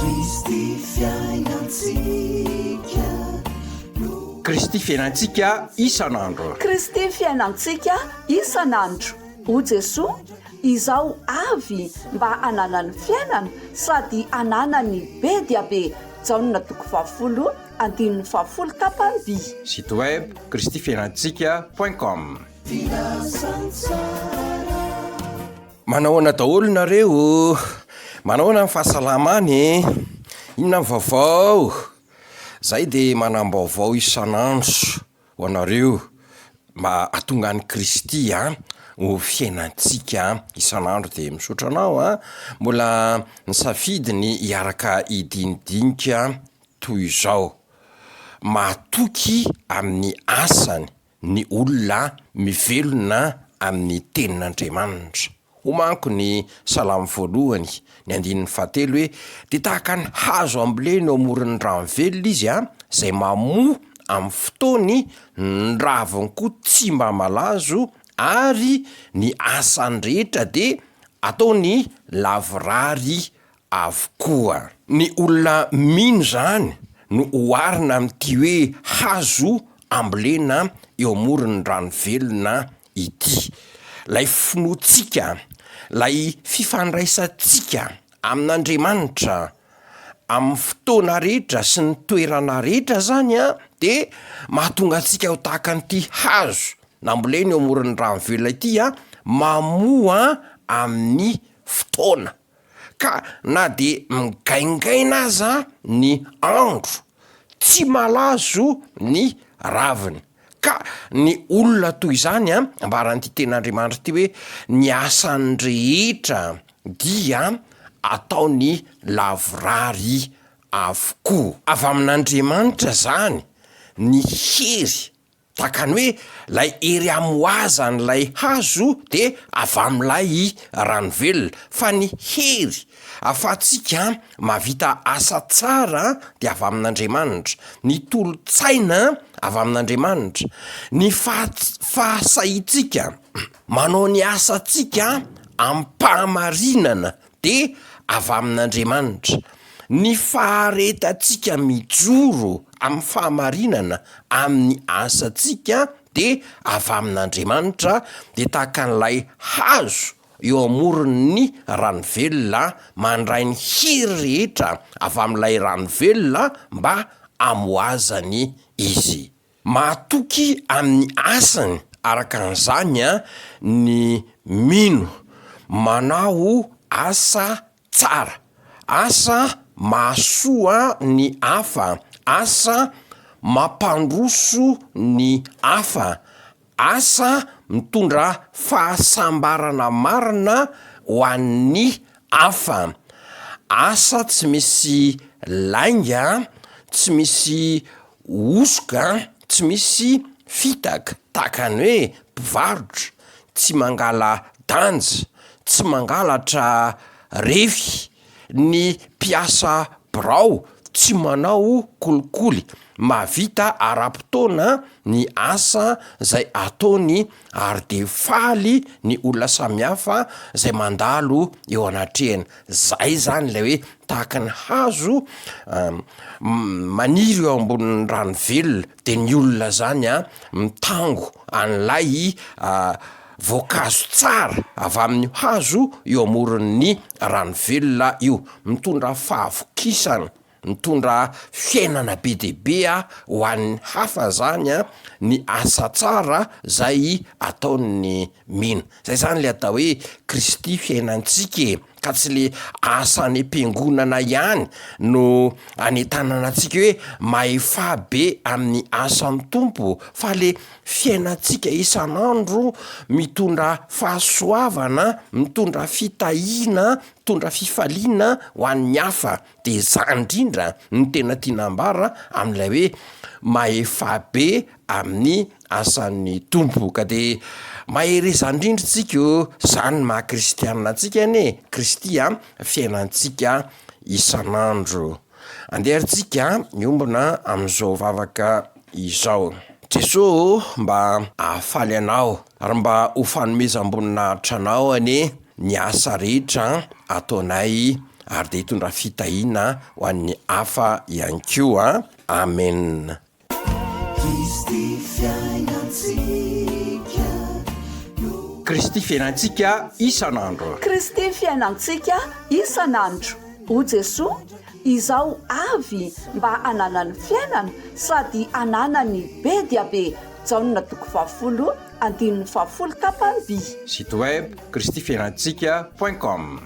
Kristy fiainantsika isan'andro. Kristy fiainantsika isan'andro. O Jesoa, izao avy mba ananany fiainana sady ananany be dia be. Jaonina toko 20 andininy 20 tapany by. Site web kristyfiainantsika.com. Manahoana daholo nareo, manahoana ny fahasalamany, inona ny vaovao. Zay de manam-baovao isan'andro ho anareo mba atonga any Kristy ho fiainantsika isan'andro. De misaotra anao mbola nisafidiny hiaraka hidinidinika toy izao. Mahatoky amin'ny asany ny olona mivelona amin'ny tenin'Andriamanitra. Homanko ny salamo voalohany ny andininy 7 hoe de tahaka ny hazo ambolena eo amoron'ny rano velona izy zay mamoa amin'ny fotoany, ny raviny koa tsy mba malazo, ary ny asany rehetra de ataony lavorary avokoa. Ny olona mino zany no oharina amin'ity hoe hazo ambolena eo amoron'ny rano velona ity. Lay finoantsika, lay fifandraisantsika amin'Andriamanitra amin'ny fotoana rehetra sy ny toerana rehetra zany de mahatonga antsika ho tahaka an'ity hazo nambolena eo amoron'ny rano velona ity mamoa amin'ny fotoana. Ka na de migaingaina aza ny andro, tsy malazo ny raviny. Ka ny olona toy izany ambaran'ity ten'Andriamanitra ity hoe ny asany rehetra dia ataony lavorary avokoa. Avy amin'Andriamanitra zany ny hery, takany hoe lay hery amoazany lay hazo de avy amin'ilay rano velona, fa ny hery ahafahantsika mahavita asa tsara de avy amin'Andriamanitra. Ny tolo-tsaina avy amin'Andriamanitra. Ny fahasahintsika manao ny asantsika am-pahamarinana de avy amin'Andriamanitra. Ny faharetantsika mijoro amin'ny fahamarinana amin'ny asantsika de avy amin'Andriamanitra. De tahaka an'ilay hazo eo amoron'ny rano velona mandray ny hery rehetra avy amin'ilay rano velona mba amoazany izy. Mahatoky amin'ny asany araka an'izany ny mino, manao asa tsara, asa mahasoa ny hafa, asa mampandroso ny hafa, asa mitondra fahasambarana marina ho an'ny hafa, asa tsy misy lainga, tsy misy osoka, tsy misy fitaka. Tahakany hoe mpivarotra tsy mangala danja, tsy mangalatra refy. Ny mpiasa birao tsy manao kolikoly, mahavita ara-potoana ny asa zay ataony, ary de faly ny olona samihafa zay mandalo eo anatrehany. Zay zany lay hoe tahaka ny hazo maniry eo ambonin'ny rano velona, de ny olona zany mitango an'ilay voankazo tsara avy amin'ny hazo eo amoron'ny rano velona io, mitondra fahavokisana, mitondra fiainana be deaibe ho an'ny hafa zany ny asa tsara zay ataony mino. Zay zany le atao hoe Kristy fiainantsika, ka tsy le asany am-piangonana ihany no anetanana antsika hoe maefa be amin'ny asan'ny tompo, fa le fiainantsika isan'andro mitondra fahasoavana, mitondra fitahiana, mitondra fifaliana ho an'ny hafa. De zany indrindra ny tena tianambara amin'ilay hoe maefa be amin'ny asan'ny tompo. Ka de mahery zany indrindra tsika, zany maha kristianina antsika ane, Kristy fiainantsika isan'andro. Andeha arintsika miombona amin'izao vavaka izao. Jesosy mba ahafaly anao ary mba ho fanomezam-boninahitra anao ane ny asa rehetra ataonay ary de hitondra fitahiana ho an'ny hafa ihany ko a amen. Kristy fiainantsika isan'andro. Kristy fiainantsika isan'andro. O Jesoa, izao avy mba ananany fiainana sady ananany be dia be. Jaonina 20:10 tapany. Site web kristyfiainantsika.com.